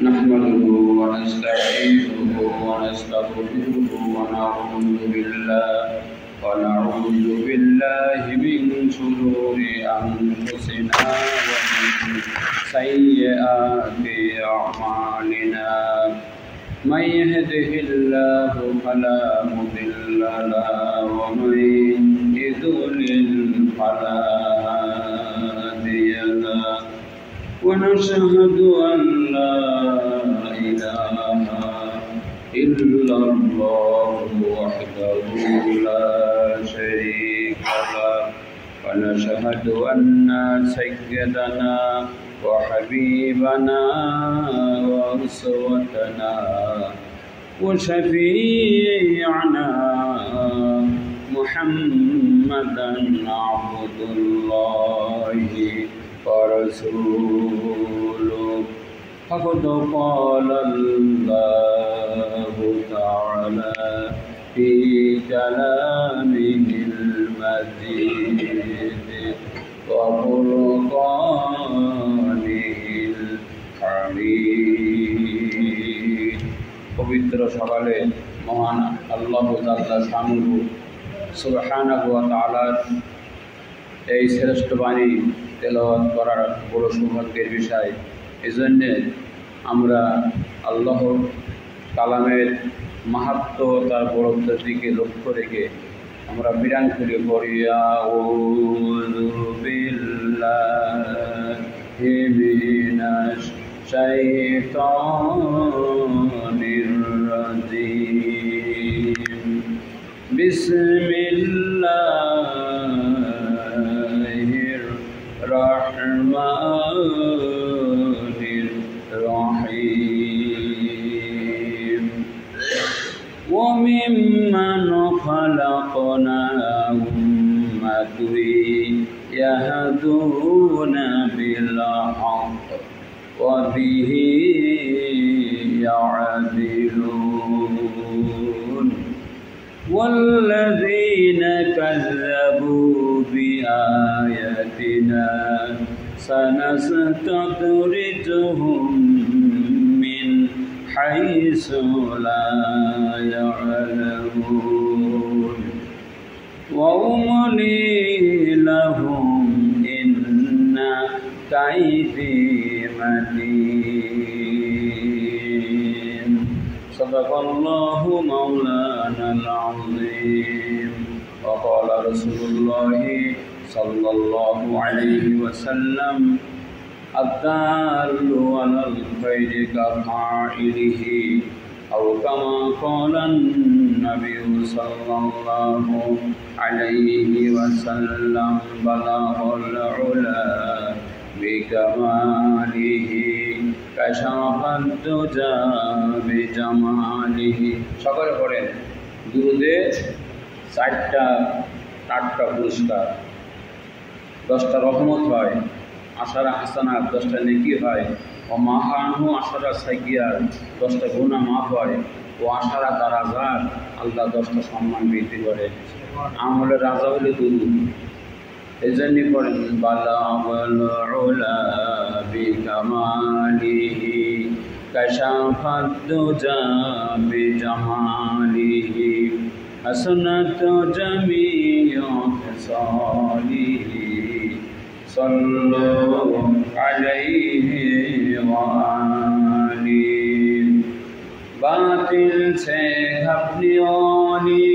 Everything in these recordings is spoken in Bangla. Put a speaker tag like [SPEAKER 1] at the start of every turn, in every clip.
[SPEAKER 1] نحمده ونستعينه ونستغفره ونعوذ بالله من شرور أنفسنا ومن سيئات أعمالنا من يهده الله فلا مضل له ومن يضلل فلا هادي له ونشهد أن لا إله إلا الله وحده لا شريك له ونشهد أن سيدنا وحبيبنا وأسوتنا وشفيعنا محمدا عبد الله ورسوله فقد قال الله تعالى في كلامه المجيد وفرقانه الحميد পবিত্র সকালে মহান আল্লাহ তাআলা শানুহু সুবহানাহু ওয়া তাআলার এই শ্রেষ্ঠ বাণী তেলাওয়াত করার বড় সৌভাগ্যের বিষয়। এজন্যে আমরা আল্লাহর কালামের মাহাত্ম্য তার বড়ত্বের দিকে লক্ষ্য রেখে আমরা বিরান করে পড়ি আউযু বিল্লাহি মিনাশ শাইতানির রাজিম বিসমিল্লাহির রহমানির রহিম ওয়া মিম্মান খালাকনা উম্মাতুন ইয়াহদুনা বিল হক ওয়া বিহি ইয়াদিলুন والذين كذبوا بآياتنا سنستدرجهم من حيث لا يعلمون وأملي لهم إن كيدي متين صدق الله مولانا العظيم وقال رسول الله صلى الله عليه وسلم الدال على الخير كفاعله أو كما قال النبي صلى الله عليه وسلم بلغ العلا بكماله كشف الدجى بجماله সকলে পড়েন দুরুদে 4টা পুরস্কার 10টা রহমত হয় 10টা হাসানাত 10টা নেকি হয় ও মাহানু 10টা সাইয়্যাত 10টা গুনাহ মাফ হয় ও 10টা দারাজাত আল্লাহ 10টা সম্মান বৃদ্ধি করে আমলের রাজা হলো দুরুদ এজন্য পড়েন বালাগাল উলা বিকামালিহি কাশাফাদ দুজা বিজামালিহি হাসনাত জামিউ সালিহি সাল্লু আলাইহি ওয়া আলিহি বাতিল সে अपनी ओली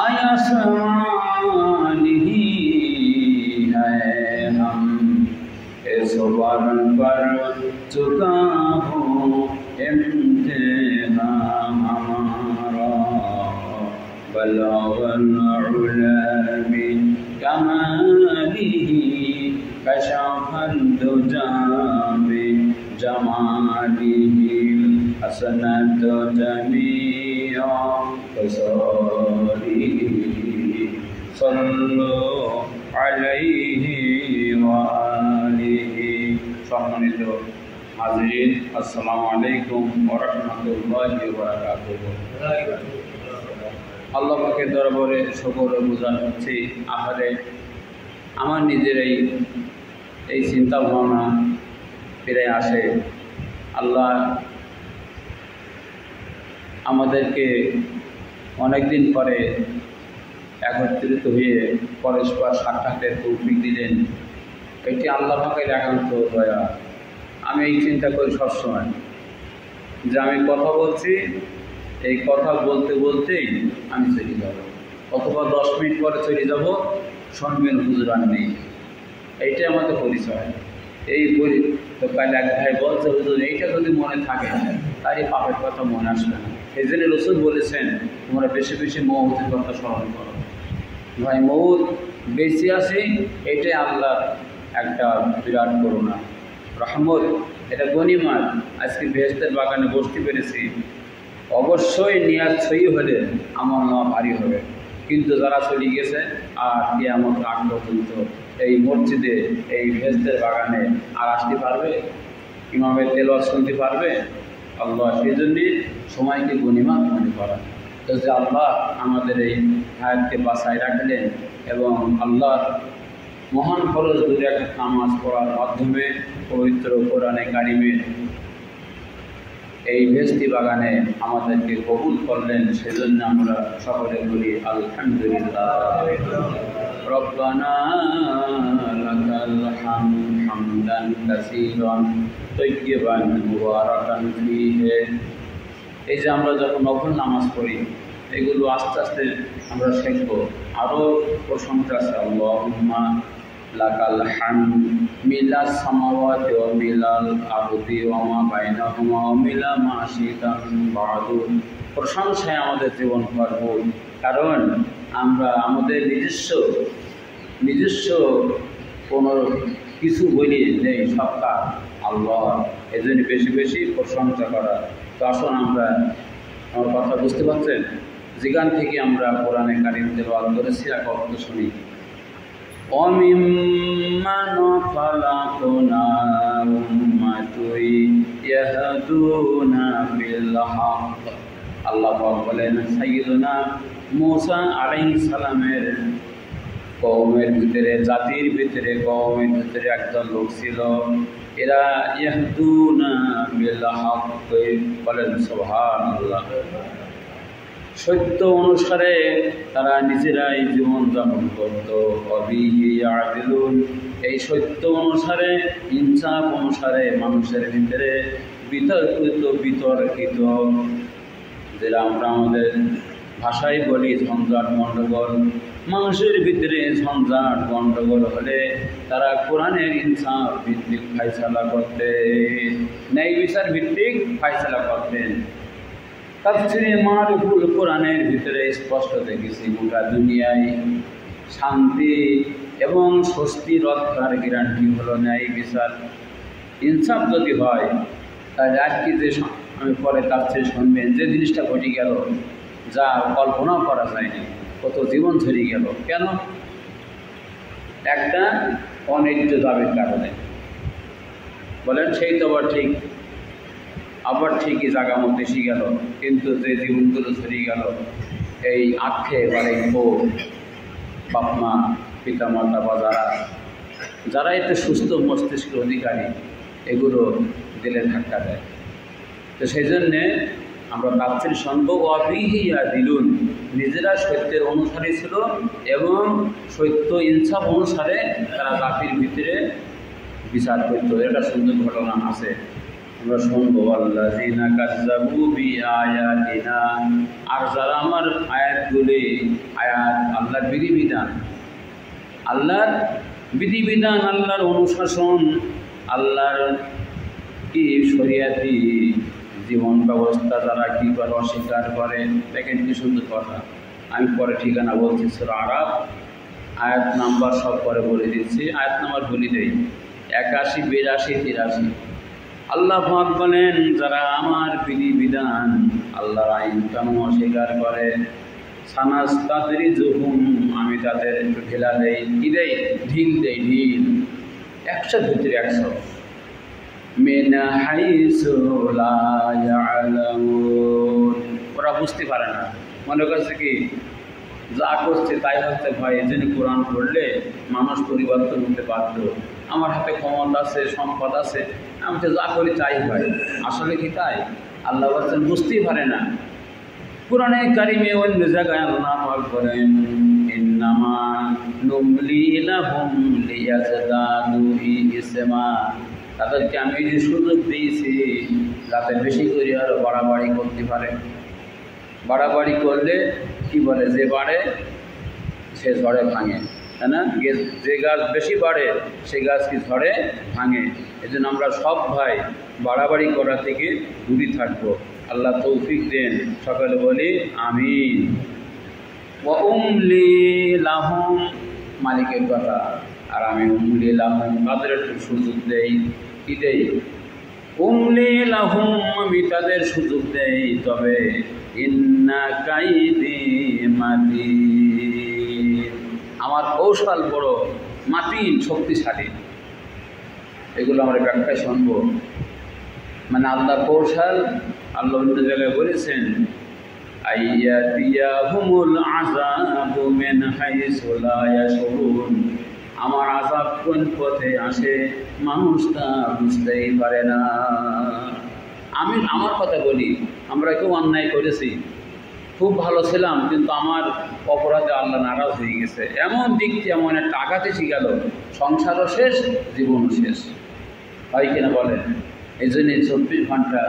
[SPEAKER 1] आया समानिही इस वरन पर चुका हूँ इम्तिहान हमारा बलगल उला बिकमालिही कशफल दुजा बिजमालिही हसनत जमीअ खसालिही सल्लु আলাইহি ওয়া আলিহি সম্মানিত হাজিরিন আসসালামু আলাইকুম ওয়া রাহমাতুল্লাহি ওয়া বারাকাতুহু। আল্লাহ পাকের দরবারে শুকর ও গুজার হচ্ছে আহারে আমার নিজের এই চিন্তা ভাবনা ফিরে আসে আল্লাহ আমাদেরকে অনেক দিন পরে একত্রিত হয়ে পরস্পর সাক্ষাতের তৌফিক দিলেন। এটি আল্লাহ পাকের একান্ত দয়া। আমি এই চিন্তা করি সবসময় যে আমি কথা বলছি, এই কথা বলতে বলতেই আমি চলে যাব, অথবা 10 মিনিট পরে চলে যাব, শুনবেন হুজুর আর নেই। এইটাই আমাদের পরিচয়। এই তো কাল এক ভাই বলছে, হুজুর এইটা যদি মনে থাকে তার এই পাপের কথা মনে আসবে না। এই জন্য রসুল বলেছেন তোমরা বেশি বেশি মৌতের কথা স্মরণ করো। ভাই মৌত বেঁচে আছে, এটাই আল্লাহ একটা বিরাট করুণা, রহমত, এটা গনিমত। আজকে বেহেশতের বাগানে বসতে পেরেছি, অবশ্যই নিয়াত সই হলে আমার নাম ভারী হবে। কিন্তু যারা চলে গেছে আর কিয়ামত আগ পর্যন্ত এই মসজিদে, এই বেহেশতের বাগানে আর আসতে পারবে? ইমামের তেলাওয়াত শুনতে পারবে? আল্লাহ সেই জন্যে সময়কে গনিমত মনে করা। তো যে আল্লাহ আমাদের এই হায়াতকে বাঁচায় রাখলেন এবং আল্লাহর মহান ফরজ 2 রাকাত নামাজ পড়ার মাধ্যমে পবিত্র কোরআনে কারিমের এই বেহেশতি বাগানে আমাদেরকে কবুল করলেন। সেজন্য আমরা সকলে বলি আলহামদুলিল্লাহ। রব্বানা লাকাল হামদ হামদান কাসীরান তাইয়্যিবান মুবারাকান ফীহি। এই যে আমরা যখন নফল নামাজ পড়ি, এগুলো আস্তে আস্তে আমরা শিখব। আরও প্রশংসা আছে, আল্লাহুম্মা লাকাল হামদ মিলাস সামাওয়াতি ওয়া মিলাল আরদি ওয়া মা বাইনাহুমা ওয়া মিলা মা শি'তা মিন বা'দু। প্রশংসায় আমাদের জীবন ভরপুর, কারণ আমরা আমাদের নিজস্ব কোনো কিছু বলি নেই, সব কাজ আল্লাহ। এই জন্য বেশি বেশি প্রশংসা করা। তো আসুন আমরা, আমার কথা বুঝতে পারছেন, যেখান থেকে আমরা কোরআনে কারিম তেলাওয়াত করেছি এক অর্থ শুনি। وَمِمَّنْ خَلَقْنَا أُمَّةً يَهْدُونَ بِالْحَقِّ। আল্লাহ পাক বলেন, সাইয়্যিদুনা মূসা আলাইহিস সালামের কওমের ভিতরে, জাতির ভিতরে, কওমের ভিতরে একজন লোক ছিল, এরা ইয়াহদুনা বিল হক, বলেন সুবহানাল্লাহ, সত্য অনুসারে তারা নিজেরাই জীবনযাপন করত। অবিহি ইয়াদিলুন, এই সত্য অনুসারে, ইনসাফ অনুসারে মানুষের ভিতরে বিতর্কিত, যেটা আমরা আমাদের ভাষায় বলি ঝঞ্ঝাট গণ্ডগোল। মানুষের ভিতরে ঝঞ্ঝাট গণ্ডগোল হলে তারা কোরআনের ইনসাফ ভিত্তিক ফায়সালা করতেন, ন্যায় বিচার ভিত্তিক ফায়সালা করতেন। তাফসীরে মারুফুল কোরআনের ভিতরে স্পষ্ট দেখেছি, গোটা দুনিয়ায় শান্তি এবং স্বস্তি রক্ষার গ্যারান্টি হলো ন্যায় বিচার, ইনসাফ যদি হয়। তাহলে আজকে যে আমি পরে তাফসীর শুনবেন, যে জিনিসটা ঘটে গেল যা কল্পনাও করা যায়নি, কত জীবন ঝরে গেল, কেন? একটা অন্যায্য দাবির কারণে। বলেন সেই তো আবার ঠিকই জায়গা মতো এসে গেল, কিন্তু যে জীবনগুলো ছড়িয়ে গেল এই আক্ষেপ আর এই ক্ষোভ, বাপ মা পিতা মাতা বা যারা এতে সুস্থ মস্তিষ্কের অধিকারী, এগুলো দিলে ধাক্কা দেয়। তো সেই জন্যে আমরা তাফসীর শুনবো, অবিহি ইয়াদিলুন, নিজেরা সত্যের অনুসারী ছিল এবং সত্য ইনসাফ অনুসারে তারা জাতির ভিতরে বিচার করত। এটা সুন্দর ঘটনা আছে, আমরা শুনবো। আল্লাযীনা কাযযাবু বিআয়াতিনা, আর যারা আমার আয়াতগুলি, আল্লাহর বিধিবিধান, আল্লাহর অনুশাসন, আল্লাহর কি শরিয়াতি জীবন ব্যবস্থা যারা কি করে অস্বীকার করে। দেখেন কি সুন্দর কথা, আমি পরে ঠিকানা বলছি, সূরা আরাফ আয়াত নাম্বার সব পরে বলে দিচ্ছি, আয়াত নাম্বার বলি দেই, 81, 82, 83। আল্লাহ পাক বলেন, যারা আমার বিধিবিধান, আল্লাহর আইন কানুন অস্বীকার করে, সানাস্তাদরিজুহুম, আমি তাদের একটু ঢেলা দেই, কি দেই? ঢিল দেই, ঢিল, 100 ভিতরে 100, মিন হাইসু লা ইয়ালামুন, ওরা বুঝতে পারে না, মনে করছে কি যা করছে তাই হচ্ছে ভয়। এই জন্য কোরআন পড়লে মানুষ পরিবর্তন হতে বাধ্য। আমার হাতে ক্ষমতা আছে, সম্পদ আছে, আমি তো যা করি তাই হয়। আসলে কি তাই? আল্লাহ বলছেন বুঝতেই পারে না। কুরআনে কারিমে অন্য জায়গায় আল্লাহ পাক বলেন, ইন্নামা নুমলি লাহুম লিয়াজদাদু ইসমা, তাদেরকে আমি যে সুযোগ দিয়েছি যাতে বেশি করে আরো বাড়াবাড়ি করতে পারে। বাড়াবাড়ি করলে কি বলে, যে বাড়ে সে ঝড়ে ভাঙে, তাই না? যে গাছ বেশি বাড়ে সে গাছ কি ঝড়ে ভাঙে। এই জন্য আমরা সব ভাই বাড়াবাড়ি করা থেকে দূরে থাকবো। আল্লাহ তৌফিক দেন, সকলে বলি আমিন। ওয়া উমলি লাহুম, মালিকের কথা। আর আমি উমলি লাহুম, তাদের একটু সুযোগ দেই। কি দেই? উমলি লাহুম, আমি তাদের সুযোগ দেই, তবে ইন্না কাইদি মাতিন, আমার কৌশল বড় মাতিন, শক্তিশালী। এগুলো আমরা ব্যাখ্যায় শুনবো। মানে আল্লাহ কৌশল, আল্লাহ অন্য জায়গায় বলেছেন, আইয়াতিয়াহুমুল আযাবু মিন হাইসু লা ইয়াশউরুন, আমার আযাব কোন পথে আসে মানুষ তা বুঝতেই পারে না। আমি আমার কথা বলি, আমরা কেউ অন্যায় করেছি, খুব ভালো ছিলাম, কিন্তু আমার অপরাধে আল্লাহ নারাজ হয়ে গেছে, এমন দিকটি এমন একটা আঘাত এসে গেল, সংসারও শেষ, জীবনও শেষ। হয় কিনা বলেন? এই জন্যে 24 ঘন্টা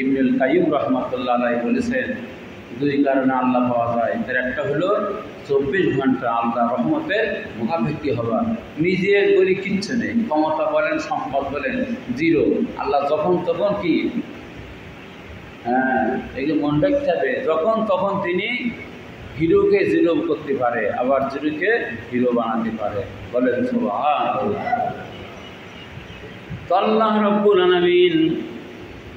[SPEAKER 1] ইবনুল কাইয়্যিম রাহমাতুল্লাহ আলাইহি বলেছেন, দুই কারণে আল্লাহ পাওয়া যায়। তার একটা হলো 24 ঘন্টা আল্লাহ রহমতের মুখাপেক্ষি হওয়া। নিজের বলি কিচ্ছু নেই, ক্ষমতা বলেন, সম্পদ বলেন, জিরো। আল্লাহ যখন তখন কি, এগুলো মনে রাখতে হবে, যখন তখন তিনি হিরোকে জিরো করতে পারে, আবার জিরোকে হিরো বানাতে পারে। বলেন সুবহানাল্লাহ। তো আল্লাহ রাব্বুল আলামিন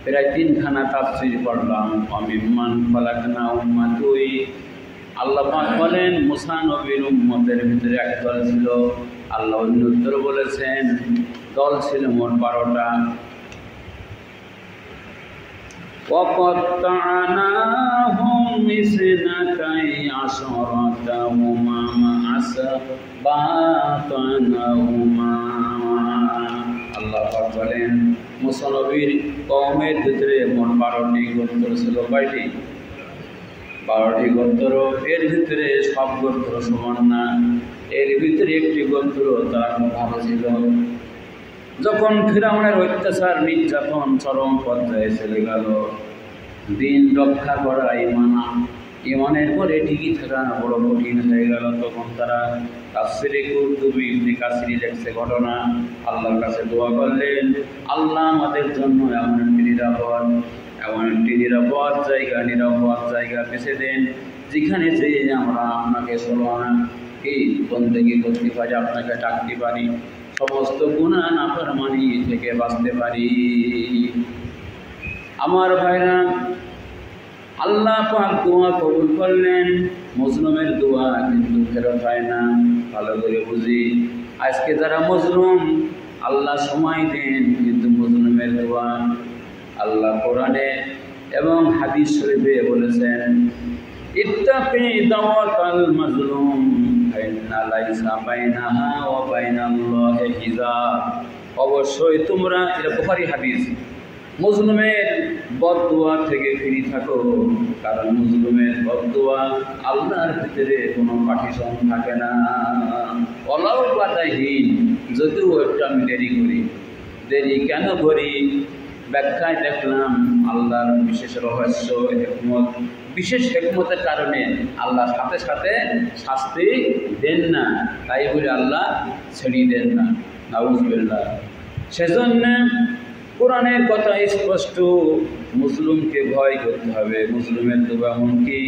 [SPEAKER 1] প্রায় 3খানা তাফসীর পড়লাম। অমিম্মান খালাকনা উম্মাতুই, আল্লাহ পাক বলেন মুসা নবীর উম্মতের ভিতরে এক দল ছিল। আল্লাহ অন্যত্র বলেছেন দল ছিল মোট 12টা। وَقَطَّعْنَاهُمْ اثْنَتَيْ عَشْرَةَ أُمَمًا أَسْبَاطًا أُمَمًا। আল্লাহ পাক বলেন মুসা নবীর কওমের ভিতরে মোট 12টি গোত্র ছিল। কয়টি? 12টি গোত্র। এর ভিতরে সব গোত্র সমান না, এর ভিতরে একটি গোত্র তারা খুব ভালো ছিল। যখন ফিরআউনের অত্যাচার নির্যাতন চরম পর্যায়ে চলে গেল, দিন রক্ষা করা, ইমানের পরে টিকে থাকা বড় কঠিন হয়ে গেল, তখন তারা তাফসীরে কুরতুবী ইবনে কাসির লেখছে ঘটনা, আল্লাহর কাছে দোয়া করলেন, আল্লাহ আমাদের জন্য এমন একটি নিরাপদ জায়গা বেছে দেন, যেখানে যেয়ে আমরা আপনাকে সলনা কি বন্দেগী করতে পারি, আপনাকে ডাকতে পারি, সমস্ত গুনাহ নাফরমানি থেকে বাঁচতে পারি। আমার ভাইরা, আল্লাহ পাক দোয়া কবুল করলেন। মজলুমের দোয়া কিন্তু ফেরত হয় না, ভালো করে বুঝি। আজকে যারা মজলুম, আল্লাহ সময় দেন, কিন্তু মজলুমের দোয়া আল্লাহ কোরআনে এবং হাদিস শরীফে বলেছেন, ইত্তাকি দাওয়াতাল মাজলুম ফাইন্না লাইসা বাইনাহা ওয়া বাইনাল্লাহি হিজাব। অবশ্যই তোমরা, এটা বুখারী হাদিস, মজলুমের বদদুয়া থেকে ফিরে থাকো, কারণ মজলুমের বদদুয়া আল্লাহর ভিতরে কোনো পার্টিশন থাকে না। অলাও বাধাহীন, যদিও একটু আমি দেরি কেন করি? ব্যাখ্যায় দেখলাম আল্লাহর বিশেষ রহস্য, হিকমত। বিশেষ হিকমতের কারণে আল্লাহ সাথে সাথে শাস্তি দেন না, তাই বলে আল্লাহ ছেড়িয়ে দেন না, নাউযুবিল্লাহ। সেজন্য কোরআনের কথা স্পষ্ট, মুসলিমকে ভয় করতে হবে। মুসলিমের দোয়া, এমনকি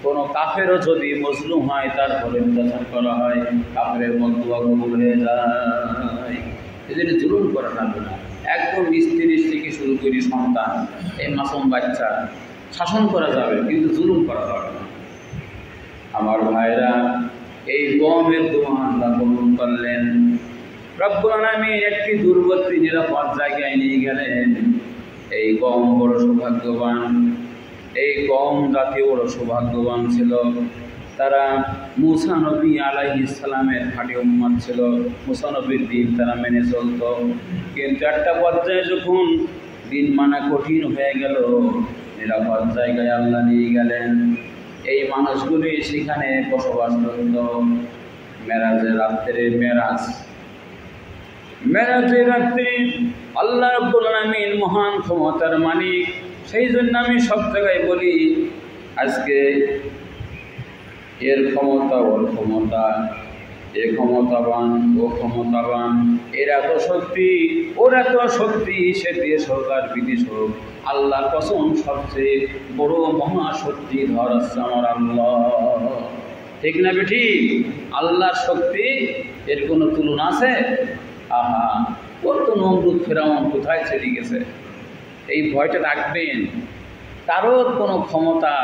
[SPEAKER 1] কোনো কাফেরও যদি মজলুম হয়, তারপরে অত্যাচার করা হয়, কাফেরের দোয়া কবুল হয়ে যায়। এই জন্য জুলুম করা যাবে না। একদম স্ত্রী থেকে শুরু করি সন্তান, এই মাসুম বাচ্চা শাসন করা যাবে, কিন্তু জুলুম করা যাবে না। আমার ভাইরা, এই কওমের দোয়া আল্লাহ কবুল করলেন। রব্বুল আলামিন একটি দূরবর্তী নিরাপদ জায়গায় নিয়ে গেলেন। এই কওম বড় সৌভাগ্যবান, এই কওম জাতি বড় সৌভাগ্যবান ছিল। তারা মুসা নবী আলাইহিস সালামের খাঁটি উম্মত ছিল, মুসা নবীর দিন তারা মেনে চলত। কিন্তু একটা পর্যায়ে যখন দিন মানা কঠিন হয়ে গেল, নিরাপদ জায়গায় আল্লাহ নিয়ে গেলেন। এই মানুষগুলি সেখানে বসবাস করত। মেরাজের রাত্রে, মেরাজের রাত্রি আল্লাহ রাব্বুল আলামিন মহান ক্ষমতার মালিক। সেই জন্য আমি সব জায়গায় বলি, আজকে এর ক্ষমতা ওর ক্ষমতা, এ ক্ষমতাবান ও ক্ষমতাবান, এর এত শক্তি ওর এত শক্তি, সে দেশ হোক আর বিদেশ হোক, আল্লাহর কসম সবচেয়ে বড় মহাশক্তিধর হচ্ছে আমার আল্লাহ। ঠিক না বেঠি? আল্লাহর শক্তি এর কোনো তুলনা আছে? আহা, ওর তো নমরুদ ফেরাউন কোথায় চলে গেছে। এই ভয়টা রাখবেন, কারোর কোনো ক্ষমতা,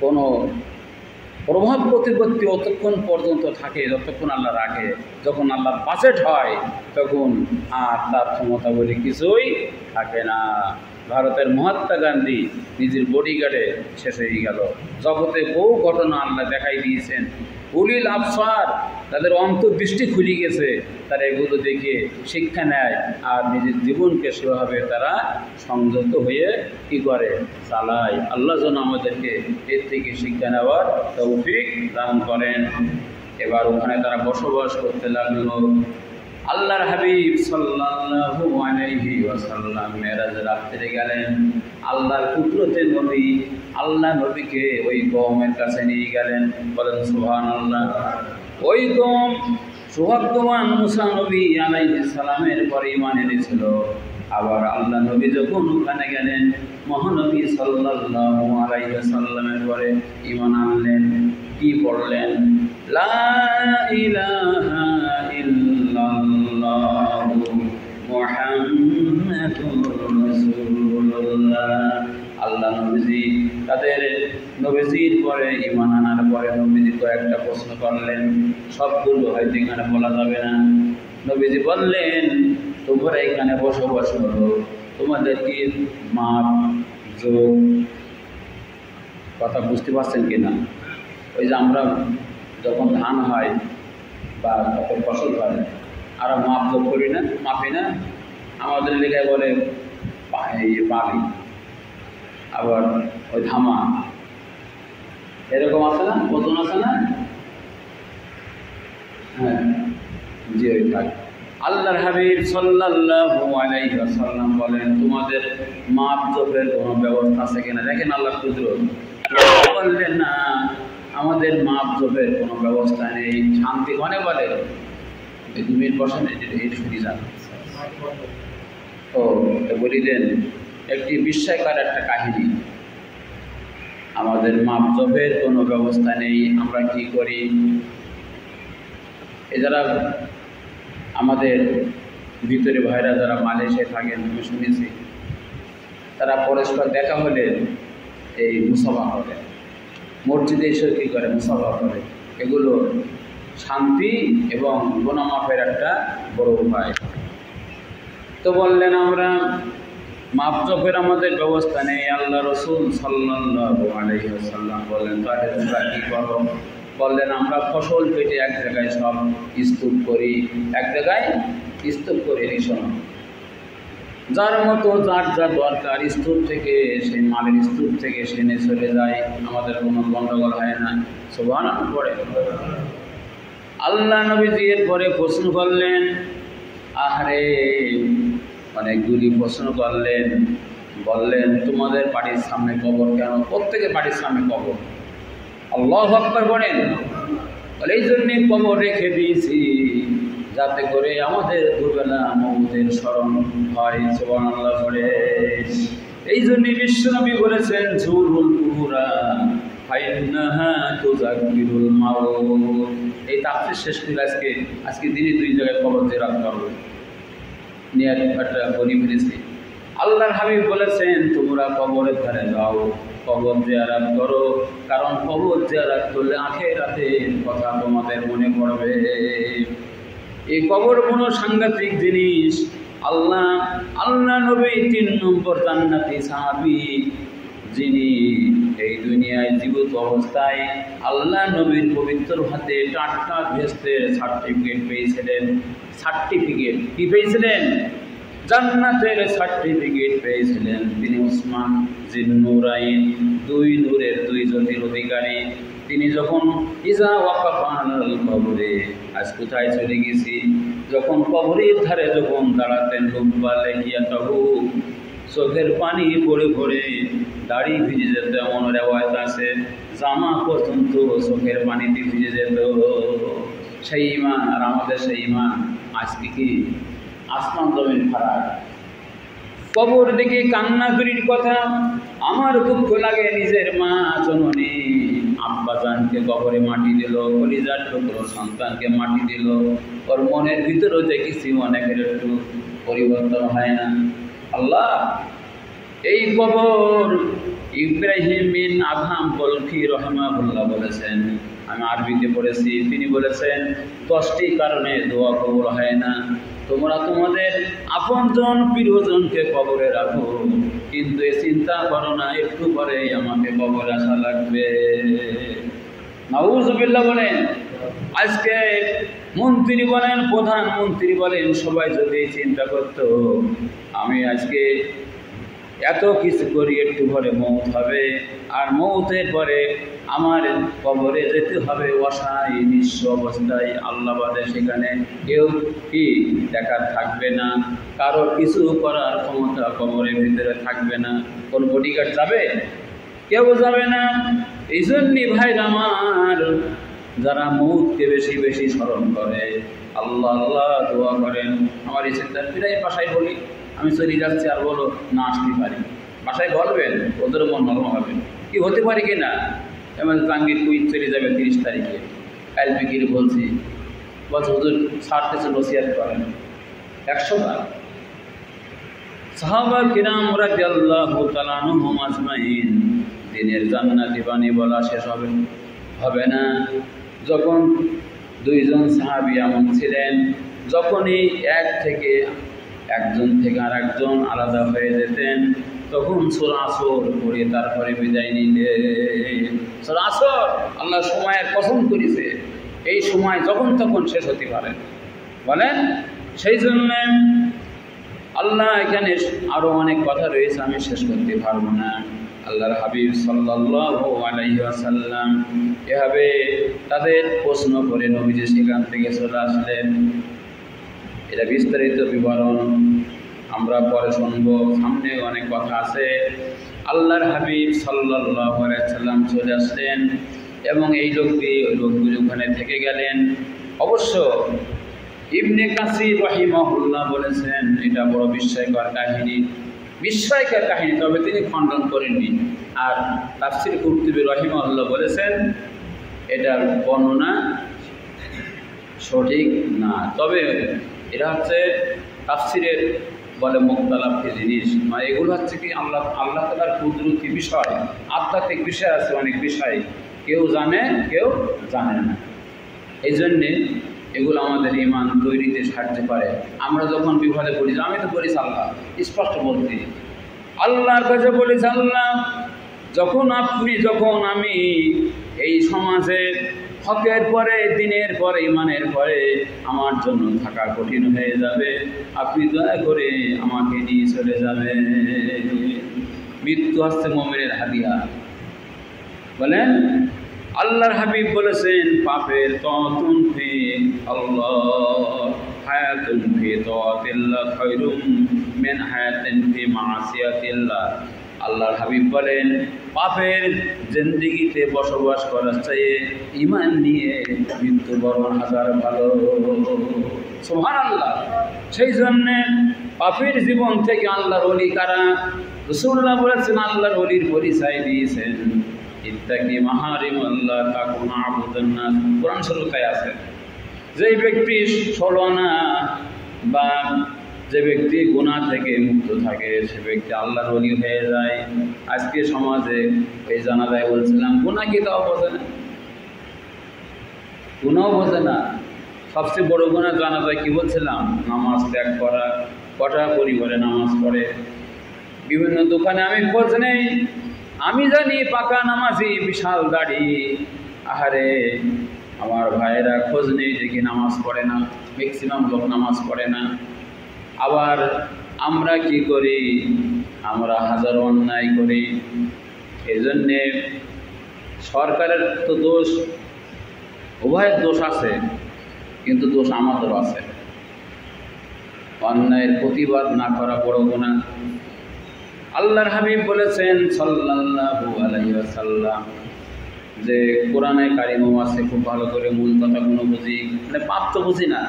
[SPEAKER 1] কোনো প্রভাব প্রতিপত্তি অতক্ষণ পর্যন্ত থাকে যতক্ষণ আল্লাহ রাখে। যখন আল্লাহর বাজেট হয় তখন আর তার ক্ষমতা বলে কিছুই থাকে না। ভারতের মহাত্মা গান্ধী নিজের বডিগার্ডে শেষ হয়ে গেল। জগতে বহু ঘটনা আল্লাহ দেখাই দিয়েছেন। উলিল আবসার, তাদের অন্তর্দৃষ্টি খুলে গেছে, তারা এগুলো দেখে শিক্ষা নেয় আর নিজের জীবনকে সেভাবে তারা সংযত হয়ে কী করে, চালায়। আল্লাহ যেন আমাদেরকে এর থেকে শিক্ষা নেওয়ার তৌফিক দান করেন। এবার ওখানে তারা বসবাস করতে লাগলো। আল্লাহর হাবিব সাল্লাল্লাহু আলাইহি ওয়াসাল্লাম মেরাজের রাত্রে গেলেন। আল্লাহর কুদরতে নবী আল্লাহ নবীকে ওই কওমের কাছে নিয়ে গেলেন। বলেন সুবহানাল্লাহ। ওই কওম সৌভাগ্যবান মুসা নবী আলাইহিস সালামের পরে ঈমান এনেছিল। আবার আল্লাহ নবী যখন ওখানে গেলেন, মহানবী সাল্লাল্লাহু আলাইহি ওয়াসাল্লামের পরে ঈমান আনলেন। কি পড়লেন? লা ইলাহা ইল্লাল্লাহু মুহাম্মাদুর রাসূলুল্লাহ। আল্লাহ নবীজি তাদের নবীজির পরে ঈমান আনার পরে নবীজি কয়েকটা প্রশ্ন করলেন। সবগুলো হয়তো এখানে বলা যাবে না। নবীজি বললেন, তোমরা এখানে বসবাস করো, তোমাদের কি মাপ যোগ, কথা বুঝতে পারছেন কিনা? ওই যে আমরা যখন ধান হয় বা যখন ফসল হয়, আর মাপ যোগ করি না, মাপি না, আমাদের এলাকায় বলে পালি, আবার ওই ধামা, এরকম আছে না, ওজন আছে না? হ্যাঁ, জি ওই থাক। আল্লাহর হাবিব সাল্লাল্লাহু আলাইহি ওয়াসাল্লাম বলেন, তোমাদের মাপ জোপের কোনো ব্যবস্থা আছে কিনা? দেখেন আল্লাহর কুদরত। বললেন না, আমাদের মাপ জোপের কোনো ব্যবস্থা নেই। শান্তি ঘনে বলে 2 মিনিট বসেন, এই শুনি যান। তো বলিলেন একটি বিস্ময়কর একটা কাহিনী, আমাদের মাপ জোপের কোনো ব্যবস্থা নেই, আমরা কি করি? এ যারা আমাদের ভিতরে ভাইরা যারা মালয়েশিয়ায় থাকেন, আমি শুনেছি, তারা পরস্পর দেখা হলে এই মুসাফা করে, মসজিদে এসে কী করে, মুসাফা করে। এগুলো শান্তি এবং গুনাহ মাফের একটা বড় উপায়। তো বললেন, আমরা মাপ জপের আমাদের ব্যবস্থা নেই। আল্লাহ রসুল সাল্লাল্লাহু আলাইহি ওয়াসাল্লাম বললেন, তাহলে তোমরা কী করো? বললেন, আমরা ফসল কেটে এক জায়গায় সব স্তূপ করি, এক জায়গায় স্তূপ করি। শোনো, যার মতো যার যা দরকার স্তূপ থেকে, সেই মালের স্তূপ থেকে সে নিয়ে চলে যায়, আমাদের কোনো গণ্ডগোল হয় না। সুবহানাল্লাহ পড়ে। আল্লাহ নবীজি এরপরে প্রশ্ন করলেন, আহারে অনেকগুলি প্রশ্ন করলেন। বললেন, তোমাদের বাড়ির সামনে কবর কেন? প্রত্যেকের বাড়ির সামনে কবর। আল্লাহু আকবার বলেন। এই জন্যে কবর রেখে দিয়েছি, যাতে করে আমাদের দুবেলা মওতের স্মরণ হয়। সুবহানাল্লাহ পড়ে। এই জন্যে বিশ্বনবী বলেছেন, জুরুল কুবুরা ফাইন্নাহা তুযাক্কিরুল মাউত। এই তাফসীর শেষ করে আজকে দিনে 2 জায়গায় কবর জিয়ারত করব নিয়ে একটা বলি ফেলেছি। আল্লাহর হাবিব বলেছেন, তোমরা কবরের ধারে যাও, কবর জিয়ারত করো, কারণ কবর জিয়ারত করলে আখিরাতের কথা তোমাদের মনে পড়বে। এই কবর কোনো সাংঘাতিক জিনিস। আল্লাহ নবী 3 নম্বর জান্নাতি সাহাবী, যিনি এই দুনিয়ায় জীবিত অবস্থায় আল্লাহ নবীর পবিত্র হাতে টাটকা ভেস্তের সার্টিফিকেট পেয়েছিলেন। সার্টিফিকেট কি পেয়েছিলেন? জান্নাতের সার্টিফিকেট পেয়েছিলেন। তিনি উসমান জিন্নুরাইন, দুই নূরের দুই জ্যোতির অধিকারী। তিনি যখন ইজা ওয়াকাফাল কবরে, আজ কোথায় চলে গেছি, যখন কবরের ধারে যখন দাঁড়াতেন, রুব্বা লাইয়াতাহু, চোখের পানি পড়ে পড়ে দাড়ি ভিজে যেত, এমন রেওয়ায়ত আছে জামা পর্যন্ত চোখের পানিতে ভিজে যেত। সেই ইমান আর আমাদের সেই ইমান আজকে কি আসমান জমিন ফারাক। কবর দেখে কান্না করির কথা, আমার দুঃখ লাগে নিজের মা জননী আব্বাজানকে কবরে মাটি দিল, কলিজার টুকরো সন্তানকে মাটি দিল, ওর মনের ভিতরেও দেখেছি অনেকের একটু পরিবর্তন হয় না। আল্লাহ এই কবর ইব্রাহিম বিন আদহাম বলখি রহমাহুল্লাহ বলেছেন, আমি আরবিতে পড়েছি, তিনি বলেছেন 10টি কারণে দোয়া কবুল হয় না। তোমরা তোমাদের আপনজন প্রিয়জনকে কবরে রাখো, কিন্তু এ চিন্তা করো না একটু পরে আমাকে কবরে আসা লাগবে। নাউজুবিল্লাহ বলেন। আজকে মন্ত্রী বলেন, প্রধানমন্ত্রী বলেন, সবাই যদি চিন্তা করত আমি আজকে এত কিছু করি, একটু পরে মৌত হবে, আর মৌতের পরে আমার কবরে যেতে হবে অসহায় নিঃস্ব অবস্থায়, আল্লাহ বাদে সেখানে কেউ কি দেখার থাকবে না, কারোর কিছু করার ক্ষমতা কবরের ভিতরে থাকবে না। কোন বডিগার্ড যাবে? কেউ যাবে না। এই জন্যই ভাই আমার, যারা মৌতকে বেশি বেশি স্মরণ করে, আল্লাহ আল্লাহ দোয়া করেন। আমার এই চিন্তার ফিরাই বাসায় বলি আমি চলে যাচ্ছি, আর বলো না আসতে পারি, বাসায় বলবেন, ওদের মন নরম হবে। কি হতে পারে কি না, এমন জাঙ্গির কুইজ চলে যাবে 30 তারিখে, কাল বিকির বলছি, বলছে হুজুর ছাড় কিছু নসিহত করেন। 100 বার সাহাবা কিরাম রাদিয়াল্লাহু তাআলা আনহুম আজমাইন দিনের জান্নাতি বাণী বলা শেষ হবে না। যখন দুইজন সাহাবী এমন ছিলেন, যখনই একজন থেকে আর একজন আলাদা হয়ে যেতেন, তখন সূরা আসর পড়ে তারপরে বিদায় নিলেন। সূরা আসর, আল্লাহ সময়ের কসম করেছে, এই সময় যখন তখন শেষ হতে পারে বলেন। সেই জন্য আল্লাহ এখানে আরো অনেক কথা রয়েছে, আমি শেষ করতে পারবো না। আল্লাহর হাবিব সাল্লাল্লাহু আলাইহি ওয়াসাল্লাম এভাবে তাদের প্রশ্ন করে নবীজি সেখান থেকে চলে আসলেন। এটা বিস্তারিত বিবরণ আমরা পরে শুনবো, সামনে অনেক কথা আছে। আল্লাহর হাবিব সাল্লাল্লাহু আলাইহি ওয়াসাল্লাম চলে আসলেন এবং এই লোকটি ওই লোকগুলি ওখানে থেকে গেলেন। অবশ্য ইবনে কাসির রাহিমাহুল্লাহ বলেছেন এটা বড় বিস্ময়কর কাহিনী, তবে তিনি খণ্ডন করেননি। আর তাফসীর কুরতুবী রাহিমাহুল্লাহ বলেছেন এটার বর্ণনা সঠিক না, তবে এটা হচ্ছে তাফসীরের বলে মুখতালাফি জিনিস, মানে এগুলো হচ্ছে কি আল্লাহ তাআলার কুদরতি বিষয়, আধ্যাত্মিক বিষয় আছে, অনেক বিষয় কেউ জানে কেউ জানে না। এই জন্যে এগুলো আমাদের ঈমান তৈরিতে সাহায্য করে। আমরা যখন বিপদে পড়ি, আমি তো বলিস আল্লাহ, স্পষ্ট বলতে আল্লাহর কাছে বলিস আল্লাহ, যখন আমি এই সমাজে হকের পরে, দিনের পরে, ঈমানের পরে আমার জন্য থাকা কঠিন হয়ে যাবে, আপনি দয়া করে আমাকে নিয়ে চলে যাবেন। মৃত্যু হচ্ছে মুমিনের হাদিয়া বলেন। আল্লাহর হাবিব বলেছেন পাপের তাতুন ফি আল্লাহ হায়াতুন ফি তাআতিল্লাহ খায়রুম মিন হায়াতিন ফি মাসিয়াতিল্লাহ। আল্লাহর হাবিব বলেন পাপের জিন্দেগিতে বসবাস করার চেয়ে ঈমান নিয়ে মৃত্যুবরণ হাজার ভালো। সুবহানাল্লাহ। সেই জন্য পাপের জীবন থেকে আল্লাহর ওলি কারা? রাসূলুল্লাহ বলেছেন, আল্লাহর ওলির পরিচয় দিয়েছেন ইত্তাকি মাহারিমাল্লাহ তাকুন আবুদান নাস। কোরআন শরীফে আছে যে ব্যক্তি ছলনা বা যে ব্যক্তি গুনাহ থেকে মুক্ত থাকে সে ব্যক্তি আল্লাহর ওলি হয়ে যায়। আজকে সমাজে এই জানাজায় বলছিলাম গুনাহ কি তাও বোঝে না, গুনাহ বোঝে না। সবচেয়ে বড় গুনাহ জানাজায় কি বলছিলাম? নামাজ ত্যাগ করা। কটা পরিবারে নামাজ পড়ে? বিভিন্ন দোকানে আমি খোঁজ নেই, আমি জানি পাকা নামাজি, বিশাল দাড়ি। আহারে আমার ভাইয়েরা খোঁজ নেই দেখি নামাজ পড়ে না, ম্যাক্সিমাম লোক নামাজ পড়ে না। আবার আমরা কি করি, আমরা হাজারো অন্যায় করি। এই জন্যে সরকারের তো দোষ, উভয়ের দোষ আছে, কিন্তু দোষ আমাদেরও আছে। অন্যায়ের প্রতিবাদ না করা বড় গুনাহ। আল্লাহর হাবিব বলেছেন সাল্লাল্লাহু আলাইহি ওয়াসাল্লাম যে কোরআনে কারিমও আছে, খুব ভালো করে মূল কথাগুলো বুঝি, মানে পাপ তো বুঝি না।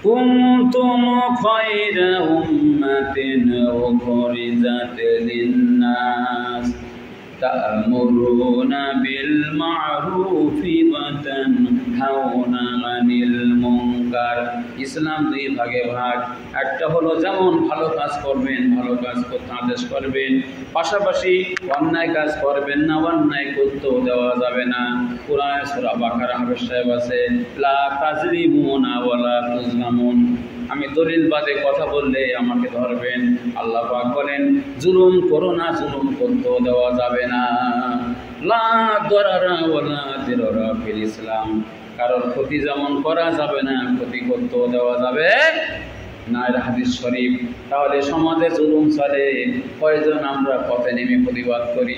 [SPEAKER 1] কুনতুম খায়রা উম্মাতিন উখরিজাত লিন-নাস তা'মুরুনা বিল মা'রুফি ওয়া তানহাউনা আনিল মুনকার। ইসলাম দুই ভাগে ভাগ। একটা হলো যেমন ভালো কাজ করবেন, ভালো কাজ করতে আদেশ করবেন, পাশাপাশি অন্যায় কাজ করবেন না, অন্যায় করতেও দেওয়া যাবে না। কুরআনে সূরা বাকারা হাফেজ সাহেব আছে, লা তাজলিমুনা ওয়া লা তুজলামুন। আমি দলিল বাদে কথা বললে আমাকে ধরবেন। আল্লাহ পাক বলেন জুলুম করো না, জুলুম করতেও দেওয়া যাবে না। লা দরারা ওয়া লা দিরারা ফিল ইসলাম। কারোর ক্ষতি যেমন করা যাবে না, ক্ষতি করতেও দেওয়া যাবে না। এর হাদিস শরীফ। তাহলে সমাজে জুলুম চলে, কয়জন আমরা পথে নেমে প্রতিবাদ করি?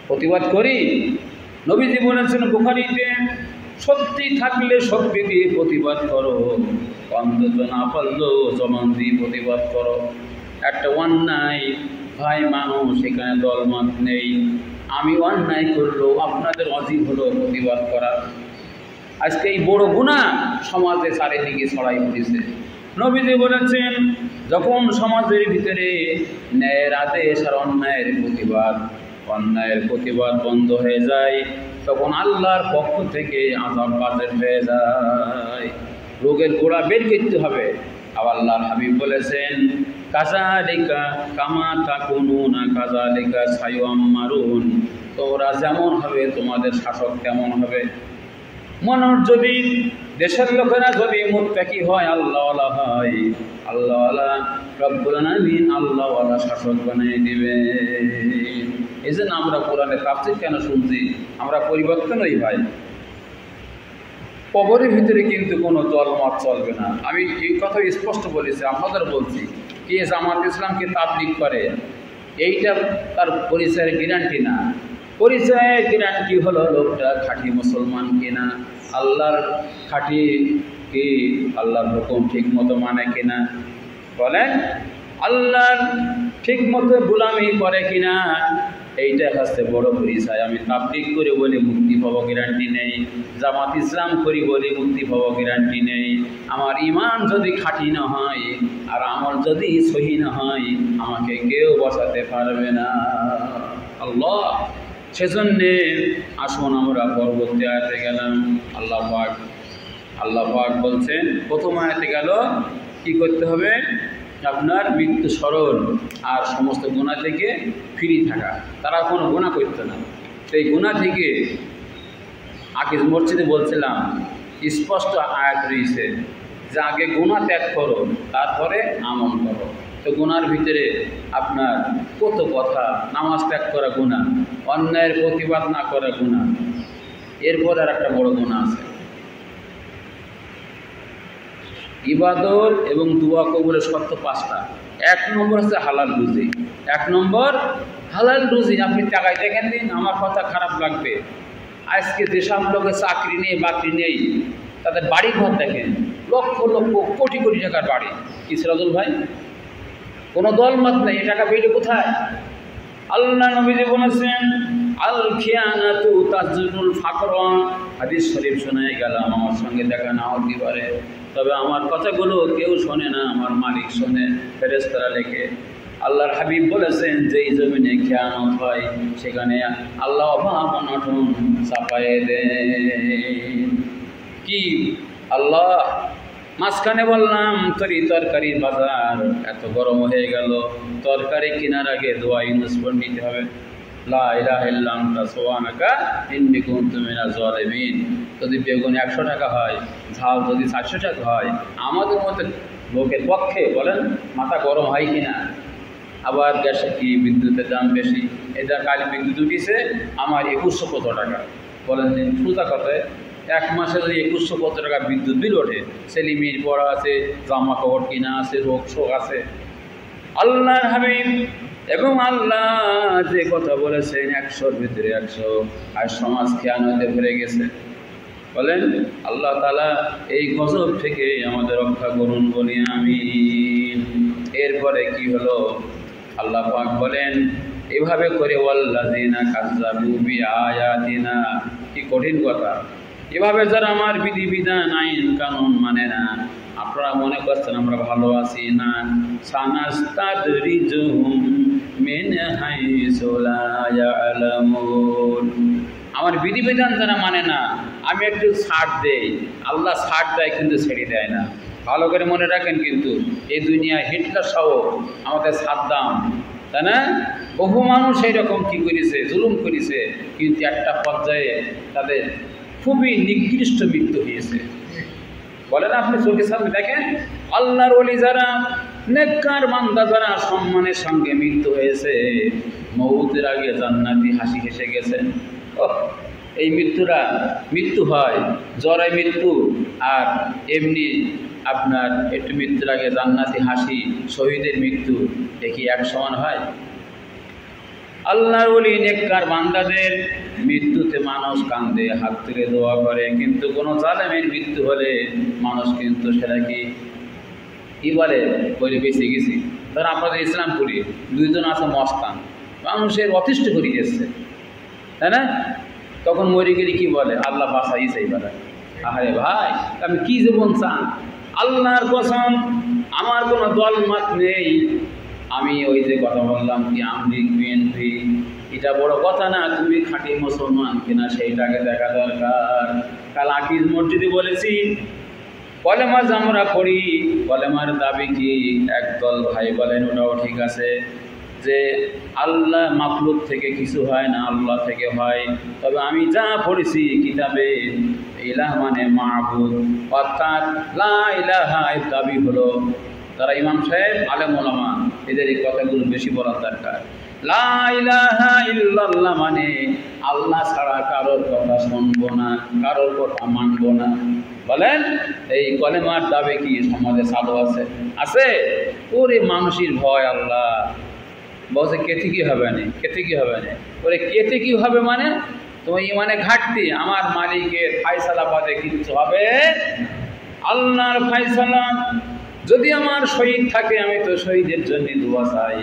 [SPEAKER 1] প্রতিবাদ করি? নবীজি বলেছেন বুখারীতে, সত্যি থাকলে সত্যি দিয়ে প্রতিবাদ করো, অন্তত না পারলেও জবান দিয়ে প্রতিবাদ করো। একটা অন্যায় ভাই মানুষ, এখানে দলমত নেই। আমি অন্যায় করলো, আপনাদের অজীব হলো প্রতিবাদ করা। আজকে এই বড় গুনাহ সমাজে চারিদিকে ছড়াই পড়েছে। নবীজি বলেছেন যখন সমাজের ভিতরে ন্যায়ের আদেশ আর অন্যায়ের প্রতিবাদ বন্ধ হয়ে যায়, তখন আল্লাহর পক্ষ থেকে আযাব বাজের হয়ে যায়, রোগের গোড়া বের করতে হবে। আবার আল্লাহর হাবিব বলেছেন কাযালিকা কামা তাকুনুনা কাযালিকা সায়ুআম্মারুন। তোমরা যেমন হবে তোমাদের শাসক তেমন হবে। মানুষ যদি, দেশের লোকেরা যদি মুত্তাকি হয়, আল্লাহওয়ালা হয়, আল্লাহওয়ালা রব্বুল আলামিন আল্লাহওয়ালা শাসক বানিয়ে দিবেন। এই জন্য আমরা কোরআনের তাফসীর কেন শুনছি? আমরা পরিবর্তন হই ভাই। কবরের ভিতরে কিন্তু কোনো দলমত চলবে না। আমি এই কথা স্পষ্ট বলেছি, আপনাদের বলছি, কে জামাত ইসলামকে তাবলীগ করে এইটা তার পরিচয়ের গ্যারান্টি না। পরিচয়ের গ্যারান্টি হলো লোকটা খাঁটি মুসলমান কিনা, আল্লাহর খাঁটি কি, আল্লাহর হুকুম ঠিক মতো মানে কিনা, বলেন আল্লাহর ঠিক মতো গোলামি করে কিনা, এইটা হচ্ছে বড় পরিচয়। আমি তাবলীগ করে বলে মুক্তি পাবো গ্যারান্টি নেই, জামাত ইসলাম করি বলে মুক্তি পাবো গ্যারান্টি নেই। আমার ঈমান যদি খাঁটি না হয় আর আমল যদি সহি না হয়, আমাকে কেউ বসাতে পারবে না। আল্লাহ, সেজন্যে আসুন আমরা পরবর্তী আয়াতে গেলাম। আল্লাহ পাক বলছেন, প্রথম আয়াতে গেল কি করতে হবে, আপনার মৃত্যু স্মরণ আর সমস্ত গুনাহ থেকে ফ্রি থাকা। তারা কোনো গুনাহ করত না। সেই গুনাহ থেকে আগে মসজিদে বলছিলাম স্পষ্ট আয়াত রয়েছে যে আগে গুনাহ ত্যাগ করো, তারপরে আমল করো। তো গুনার ভিতরে আপনার কত কথা, নামাজ ত্যাগ করা গুনাহ, অন্যায়ের প্রতিবাদ না করা গুনাহ। এরপর আর একটা বড় গুনাহ আছে, ইবাদত এবং দুয়া কবুলের শর্ত 5টা। 1 নম্বর হচ্ছে হালাল রুজি। 1 নম্বর হালাল রুজি। আপনি টাকায় দেখেন দিন, আমার কথা খারাপ লাগবে, আজকে যেসব লোকের চাকরি নেই, বাকরি নেই, তাদের বাড়ি ঘর দেখেন, লক্ষ লক্ষ কোটি কোটি টাকার বাড়ি। কি সিরাজুল ভাই, কোনো দলমত নেই, এই টাকা পেলে কোথায়? আল্লাহ নবীজি বলেছেন আল খিয়ানাতু তাজরুল ফাকর। হাদিস শরীফ শোনায় গেলাম, আমার সঙ্গে দেখা না হতে পারে, তবে আমার কথাগুলো কেউ শোনে না, আমার মালিক শোনে, ফেরেশতারা লেখে। আল্লাহর হাবিব বলেছেন যেই জমিনে খেয়ানত হয় সেখানে আল্লাহ অভাব অনটন চাপায়ে দেন। কি আল্লাহ, মাঝখানে বললাম তরকারির বাজার এত গরম হয়ে গেল, তরকারি কেনার আগে দোয়া ইউনুস নিতে হবে, লা ইলাহা ইল্লা আনতা সুবহানাকা ইন্নী কুনতু মিনাজ জালিমিন। যদি বেগুন 100 টাকা হয়, ঝাল যদি 400 টাকা হয়, আমাদের মতো লোকের পক্ষে বলেন মাথা গরম হয় কিনা? আবার গ্যাসে কি বিদ্যুতের দাম বেশি, এটা কালি বিদ্যুৎ উঠিছে আমার 2100 কত টাকা। বলেন যে সোজা কথায় 1 মাসে যদি 2100 কত টাকা বিদ্যুৎ বিল ওঠে, ছেলে মেয়ের পড়া আছে, জামা কাপড় কিনা আছে, রোগ শোক আছে। আল্লাহর হাবিব এবং আল্লাহ যে কথা বলেছেন 100-র ভিতরে 100, আর সমাজ খেয়ানতে ভরে গেছে। বলেন আল্লাহ তাআলা এই গজব থেকে আমাদের রক্ষা করুন, বলি আমিন। এরপরে কি হলো, আল্লাহ পাক বলেন এভাবে করে ওয়াল্লাযিনা কাযযাবু বিআয়াতিনা, কি কঠিন কথা। এভাবে যারা আমার বিধিবিধান আইন কানুন মানে না, আপনারা মনে করছেন আমরা ভালো আছি না, সানাস্তাদরিজুহুম মিন হাইসু লা ইয়ালামুন। আমার বিধিবিধান যারা মানে না, আমি একটু ছাড় দেই, আল্লাহ ছাড় দেয় কিন্তু ছেড়ে দেয় না। ভালো করে মনে রাখেন, কিন্তু এই দুনিয়ায় হিটলার সহ আমাদের সাদ্দাম, তাই না, বহু মানুষ এইরকম কী করেছে, জুলুম করেছে, কিন্তু একটা পর্যায়ে তাদের খুবই নিকৃষ্ট মৃত্যু হয়েছে। বলেন আপনি চোখের সামনে দেখেন, আল্লাহর ওলি যারা, নেককার বান্দা যারা সম্মানের সঙ্গে মৃত্যু হয়েছে, মউতের আগে জান্নাতি হাসি হেসে গেছেন। এই মৃত্যু হয়, জ্বরে মৃত্যু, আর এমনি আপনার একটু মৃত্যুর আগে জান্নাতি হাসি, শহীদের মৃত্যু, দেখি এক সমান হয়? আল্লাহর ওলি নেককার বান্দাদের মৃত্যুতে মানুষ কান্দে, হাত তুলে দোয়া করে, কিন্তু কোনো জালেমের মৃত্যু হলে মানুষ কিন্তু সেটা কি বলে বেঁচে গেছি। ধর আপনাদের ইসলামপুরে 2 জন আছে মস্তান, মানুষের অতিষ্ঠ করে গেছে, তাই না, তখন মরে গেলে কি বলে, আল্লাহ বাঁচাই চাই বলে। আরে ভাই, আমি কি জীবন চান? আল্লাহর কসম, আমার কোনো দল মত নেই। আমি ওই যে কথা বললাম কি আমলিগ বিএনপি, এটা বড় কথা না, তুমি খাঁটি মুসলমান কিনা সেইটাকে দেখা দরকার। কাল আকিজ মসজিদে বলেছি, কলেমা আমরা পড়ি, কলেমার দাবি কি? একদল ভাই বলেন ওটাও ঠিক আছে, যে আল্লাহ মাখলুক থেকে কিছু হয় না, আল্লাহ থেকে হয়। তবে আমি যা পড়েছি কিতাবে, ইলাহ মানে মাবুদ, অর্থাৎ লা ইলাহা এর দাবি হলো, তারা ইমাম সাহেব আলেম ওলামা এদের এই কথাগুলো বেশি বলার দরকার। লা ইলাহা ইল্লাল্লাহ মানে আল্লাহ ছাড়া কারোর কথা শুনবো না, কারোর কথা মানবো না। বলেন এই কলেমার দাবি কি সমাজে চালু আছে? আছে? ওরে মানুষের ভয় আল্লাহ বলছে কেটে কি হবে না, কেটে কি হবে না, ওরে কেটে কি হবে মানে তোমার ইমানে ঘাটতি, আমার মালিকের ফায়সালা বাদে কিছু হবে। আল্লাহর ফায়সালা যদি আমার শহীদ থাকে, আমি তো শহীদের জন্য দোয়া চাই।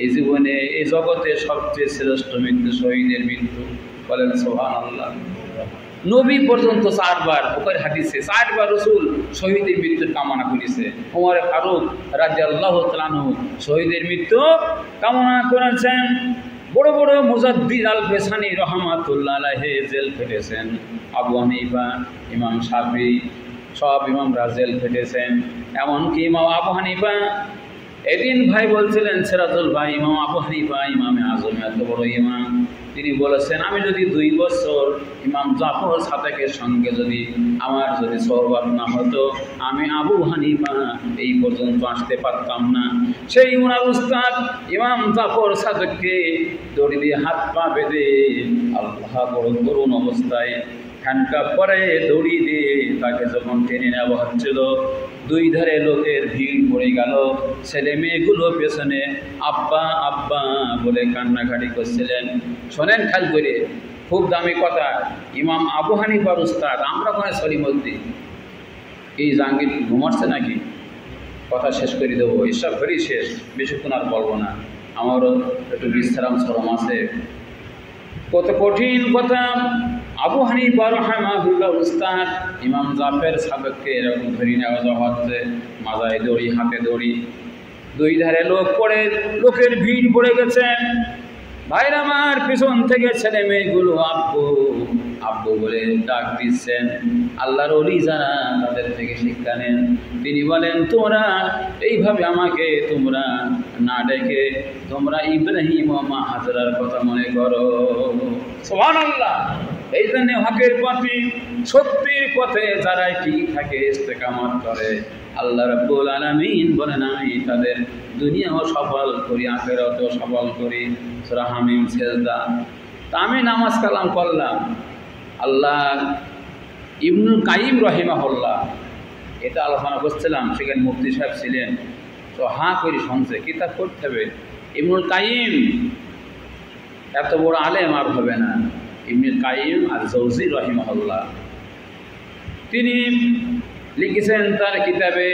[SPEAKER 1] এই জীবনে এই জগতে সবচেয়ে শ্রেষ্ঠ মৃত্যু শহীদের মৃত্যু। বলেন সুবহানাল্লাহ। নবী পর্যন্ত 4 বার, বুখারী হাদিসে 4 বার রাসূল শহীদের মৃত্যুর কামনা করেছে। ওমর ফারুক রাদিয়াল্লাহু তাআলা আনহু শহীদের মৃত্যু কামনা করেছেন। বড় বড় মুজাদ্দিদ আল বেসানি রহমাতুল্লাহ আলাইহি জেল খেটেছেন। আবু হানিফা, ইমাম শাফি, সব ইমামরা জেল খেটেছেন। এমনকি ইমাম আবু হানিফা, এদিন ভাই বলছিলেন সিরাজুল ভাই, ইমাম আবু হানিফা ইমামে আজম, এত বড় ইমাম, তিনি বলেছেন আমি যদি 2 বছর ইমাম জাফর সাদেকের সঙ্গে যদি আমার সহবাত না হতো, আমি আবু হানিফা এই পর্যন্ত আসতে পারতাম না। সেই ওনার উস্তাদ ইমাম জাফর সাদেককে দড়ি দিয়ে হাত পা বেঁধে, আল্লাহ বড় করুণ অবস্থায় হ্যান্ডকাপ করে দড়ি দিয়ে তাকে যখন টেনে নেওয়া হচ্ছিল, 2 ধারে লোকের ভিড় পড়ে গেল। ছেলে মেয়েগুলো পেছনে আব্বা আব্বা বলে কান্নাকাটি করছিলেন। শোনেন খেয়াল করে, খুব দামি কথা, ইমাম আবু হানিফার উস্তাদ, আমরা ওখানে সলিমুদ্দি। এই জাহাঙ্গীর ঘুমাচ্ছে নাকি? কথা শেষ করে দেবো, হিসাব করেই শেষ, বেশিক্ষণ আর বলবো না, আমারও একটু বিশ্রাম শরম আছে। কত কঠিন কথা। আবু হানিফা রাহিমাহুল্লাহ উস্তাদ ইমাম জাফর সাদেককে এরকম ধরে নেওয়া হচ্ছে, মাজায় দড়ি, হাতে দড়ি, 2 ধারে লোক পড়ে, লোকের ভিড় পড়ে গেছে। ভাইরা আমার, পিছন থেকে ছেলে মেয়েগুলো আব্বু আব্বু বলে ডাক দিচ্ছেন। আল্লাহর ওলি যারা, তাদের থেকে শিক্ষা নেন। তিনি বলেন তোমরা এইভাবে আমাকে তোমরা না ডেকে তোমরা ইব্রাহিম ও মা হাজরার কথা মনে করো। সুবহানাল্লাহ। এই জন্য হকের পথে সত্যের পথে যারাই ঠিক থাকে ইস্তেকামত করে আল্লাহ রাব্বুল আলামিন বলেন আমি তাদের দুনিয়াও সফল করি আখিরাতেও সফল করি। সূরা হামিম সেজদা। তা আমি নামাজ কালাম করলাম, আল্লাহ ইবনুল কাইয়িম রাহিমাহুল্লাহ এটা আলোচনা করছিলাম, সেখানে মুফতি সাহেব ছিলেন, তো হাঁ করে শুনছে, কিতাব করতে হবে। ইবনুল কাইয়িম এত বড় আলেম আর হবে না, ইবনুল কাইয়িম আর জৌজি রাহিমাহুল্লাহ তিনি লিখেছেন তার কিতাবে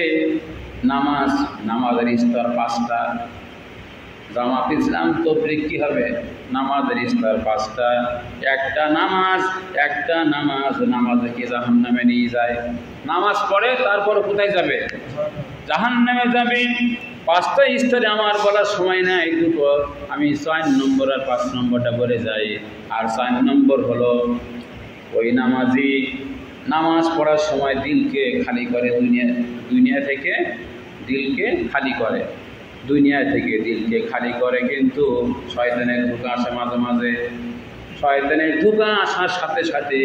[SPEAKER 1] নামাজের স্তর 5টা। জামাত ইসলাম তবলিগ কি হবে? নামাজের স্তর 5টা। একটা নামাজে কি জাহান্নামে নিয়ে যায়। নামাজ পড়ে তারপর কোথায় যাবে? জাহান্নামে যাবে। 5টা স্তরে আমার বলার সময় নাই, দুটো আমি 4 নম্বর আর 5 নম্বরটা বলে যাই। আর 4 নম্বর হলো ওই নামাজি নামাজ পড়ার সময় দিলকে খালি করে, দুনিয়া থেকে দিলকে খালি করে, দুনিয়া থেকে দিলকে খালি করে, কিন্তু শয়তানের ধোঁকা আসে মাঝে মাঝে। শয়তানের ধোঁকা আসার সাথে সাথে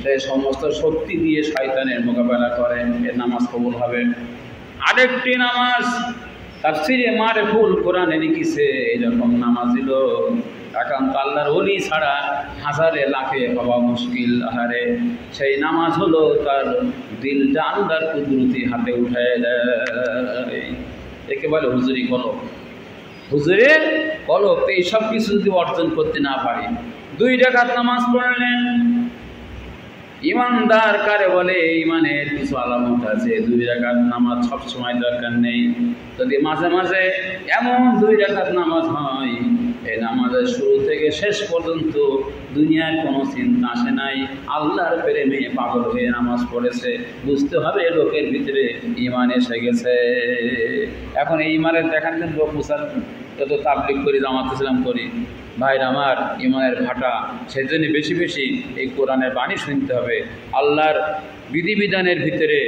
[SPEAKER 1] সে সমস্ত শক্তি দিয়ে শয়তানের মোকাবেলা করে, এর নামাজ কবুল হবে। আরেকটি নামাজ তাফসিরে মারিফুল কোরআনে লিখেছে, এরকম নামাজ ছিল একান্ত আল্লাহর ওলি ছাড়া হাজারে লাখে পাওয়া মুশকিল। আহারে সেই নামাজ হলো তার দিলটা আল্লাহর কুদরতি হাতে উঠায় দেয়। একে বলে হুজুরি কলব। হুজুরের কলব। এইসব কিছু যদি অর্জন করতে না পারি, 2 রাকাত নামাজ পড়লেন, ইমানদার কারে বলে? ইমানের কিছু আলামত আছে। 2 রাকাত নামাজ সব সময় দরকার নেই, যদি মাঝে মাঝে এমন 2 রাকাত নামাজ হয় এই নামাজের শুরু থেকে শেষ পর্যন্ত দুনিয়ার কোনো চিন্তা আসে নাই, আল্লাহর প্রেমে পাগল হয়ে নামাজ পড়েছে, বুঝতে হবে লোকের ভিতরে ইমান এসে গেছে। এখন এই ইমানের দেখান লোক মুসার যত তাবলিগ করি, জামাত ইসলাম করি, ভাইরা আমার ইমানের ভাটা। সেই জন্য বেশি বেশি এই কোরআনের বাণী শুনতে হবে। আল্লাহর বিধিবিধানের ভিতরে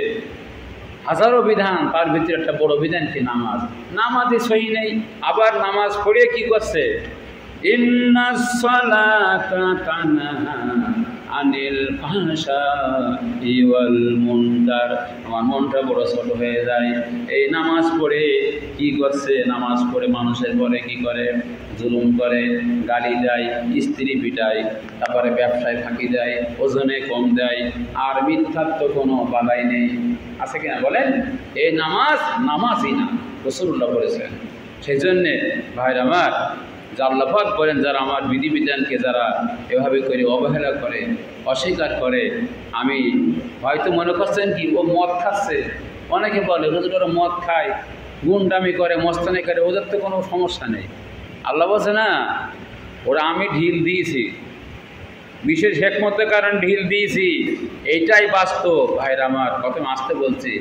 [SPEAKER 1] হাজারো বিধান, তার ভিতরে একটা বড় বিধান কি? নামাজ। নামাজে সহি নেই, আবার নামাজ পড়ে কি করছে? ইন্নাস সালাতা তানহা আনিল ফাহশাই ওয়াল মুনকার। আমার মনটা বড় ছোট হয়ে যায়। এই নামাজ পড়ে কি করছে? নামাজ পড়ে মানুষের পরে কি করে? জুলুম করে, গালি দেয়, স্ত্রী পিটায়, তারপরে ব্যবসায় ফাঁকি দেয়, ওজনে কম দেয়, আর মিথ্যার তো কোনো বালাই নেই। আছে কিনা বলেন? এই নামাজই না, রাসূলুল্লাহ বলেছেন। সেই জন্যে ভাইরা আমার, যা আল্লাহ পাক বলেন, যারা আমার বিধিবিধানকে যারা এভাবে করে অবহেলা করে, অস্বীকার করে, আমি হয়তো মনে করছেন কি ও মদ খাচ্ছে, অনেকে বলে হুজুর ওরা মদ খায়, গুন্ডামি করে, মস্তানি করে, ওদের তো কোনো সমস্যা নেই। আল্লাহ বলছে না, ওরা আমি ঢিল দিয়েছি, বিশেষ হিকমতের কারণ ঢিল দিয়েছি, এইটাই বাস্তব। ভাইরা আমার, কত আসতে বলছি,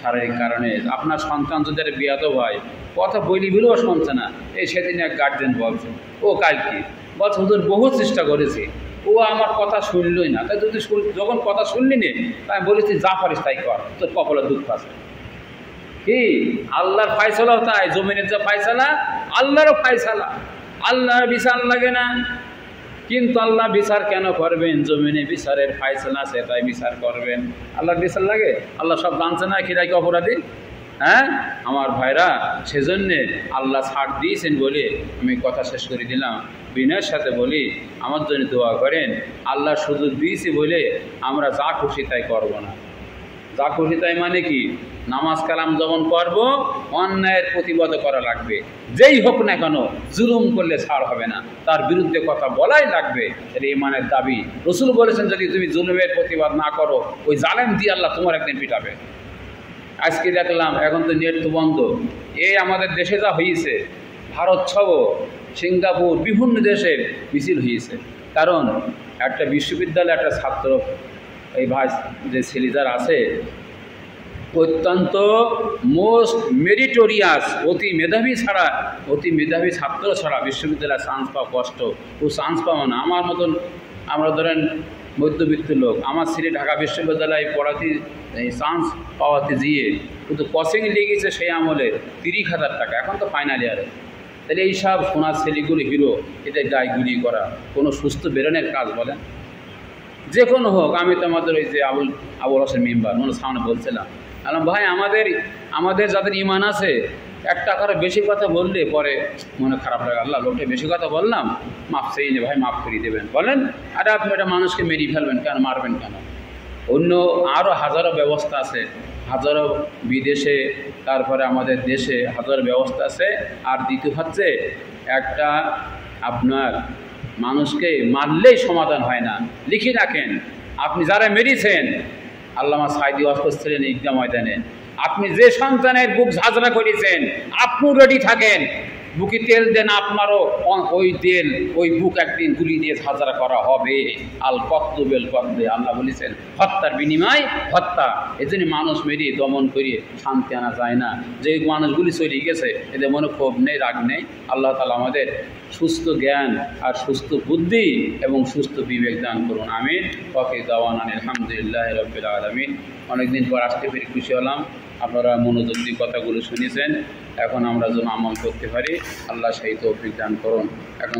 [SPEAKER 1] শারীরিক কারণে। আপনার সন্তান যদি বিয়াদব হয়, কথা বলেও শুনছে না। এই সেদিন এক গার্জেন বলছে, ও কালকে বলছে হুজুর বহু চেষ্টা করেছি, ও আমার কথা শুনলই না। তাই যদি যখন কথা শুনলি নে, তাই বলেছি যা পারিস তাই কর, তোর কপালে দুঃখ আছে। কি আল্লাহর ফায়সালাও তাই, জমিনের যা ফায়সালা আল্লাহরও ফায়সালা। আল্লাহর বিচার লাগে না, কিন্তু আল্লাহ বিচার কেন করবেন? জমিনে বিচারের ফায়সালা আছে, তাই বিচার করবেন। আল্লাহর বিচার লাগে? আল্লাহ সব জানছে না কিরা কি অপরাধী? হ্যাঁ আমার ভাইরা, সেজন্যে আল্লাহ ছাড় দিয়েছেন বলে আমি কথা শেষ করে দিলাম। বিনয়ের সাথে বলি, আমার জন্য দোয়া করেন। আল্লাহ সুযোগ দিয়েছি বলে আমরা যা খুশি তাই করবো না। যা খুশি তাই মানে কি? নামাজ কালাম যেমন করব, অন্যায়ের প্রতিবাদ করা লাগবে, যেই হোক না কেন। জুলুম করলে ছাড় হবে না, তার বিরুদ্ধে কথা বলাই লাগবে, এটা ইমানের দাবি। রাসূল বলেছেন, যদি তুমি জুলুমের প্রতিবাদ না করো, ওই জালেম দিয়ে আল্লাহ তোমার একদিন পিটাবে। আজকে দেখলাম, এখন তো নেট তো বন্ধ, এই আমাদের দেশে যা হয়েছে, ভারত সহ সিঙ্গাপুর বিভিন্ন দেশে মিছিল হয়েছে। কারণ একটা বিশ্ববিদ্যালয়ে একটা ছাত্র, এই ভাই যে ছেলে যারা আছে, অত্যন্ত মোস্ট মেরিটোরিয়াস, অতি মেধাবী ছাত্র ছাড়া বিশ্ববিদ্যালয়ে চান্স পাওয়া কষ্ট। ও চান্স পাওয়া না। আমার মতন, আমরা ধরেন মধ্যবিত্ত লোক, আমার ছেলে ঢাকা বিশ্ববিদ্যালয়ে পড়াতে চান্স পাওয়াতে গিয়ে কিন্তু কোচিং লেগেছে সেই আমলে 30,000 টাকা, এখন তো ফাইনাল ইয়ারে। তাহলে এইসব সোনার ছেলেগুলো হিরো, এটা গায়ে গুলি করা কোনো সুস্থ বেরোনের কাজ বলেন? যে কোনো হোক। আমি তো আমাদের ওই যে আবুল হোসেন মেম্বার মনে সামনে বলছিলাম, ভাই আমাদের যাদের ইমান আছে একটা করে বেশি কথা বললে পরে মনে খারাপ লাগে, আল্লাহ লোকটা বেশি কথা বললাম, মাফ চেয়ে নে ভাই, মাফ করিয়ে দেবেন। বলেন আরে আপনি একটা মানুষকে মেরিয়ে ফেলবেন কেন, মারবেন কেন? অন্য আরও হাজারো ব্যবস্থা আছে, হাজারো বিদেশে তারপরে আমাদের দেশে হাজারো ব্যবস্থা আছে। আর দ্বিতীয় হচ্ছে একটা আপনার মানুষকে মারলেই সমাধান হয় না, লিখে রাখেন আপনি যারা মেরেছেন, আল্লামা সাইদি ওয়াজ করছিলেন ঈদগাহ ময়দানে, আপনি যে সন্তানের বুক ঝাঁঝরা করেছেন আপনিও রেডি থাকেন, বুকে তেল দেন, আপনারও ওই তেল ওই বুক একদিন গুলি দিয়ে ঝাঁঝরা করা হবে। আল কত্তুবেল কত্তে, আল্লাহ বলেছেন হত্যার বিনিময় হত্যা। এই জন্য মানুষ মেরিয়ে দমন করিয়ে শান্তি আনা যায় না। যে মানুষগুলি চলে গেছে এদের মনে ক্ষোভ নেই, রাগ নেই। আল্লাহ তাআলা আমাদের সুস্থ জ্ঞান আর সুস্থ বুদ্ধি এবং সুস্থ বিবেক দান করুন, আমিন। ওয়াকি দাওয়ানা আলহামদুলিল্লাহি রাব্বিল আলামিন। অনেকদিন পর আসতে পেরে খুশি হলাম, আপনারা মনোযোগ দিয়ে কথাগুলো শুনেছেন। এখন আমরা যেন আমল করতে পারি, আল্লাহ সেই তৌফিক দান করুন। এখন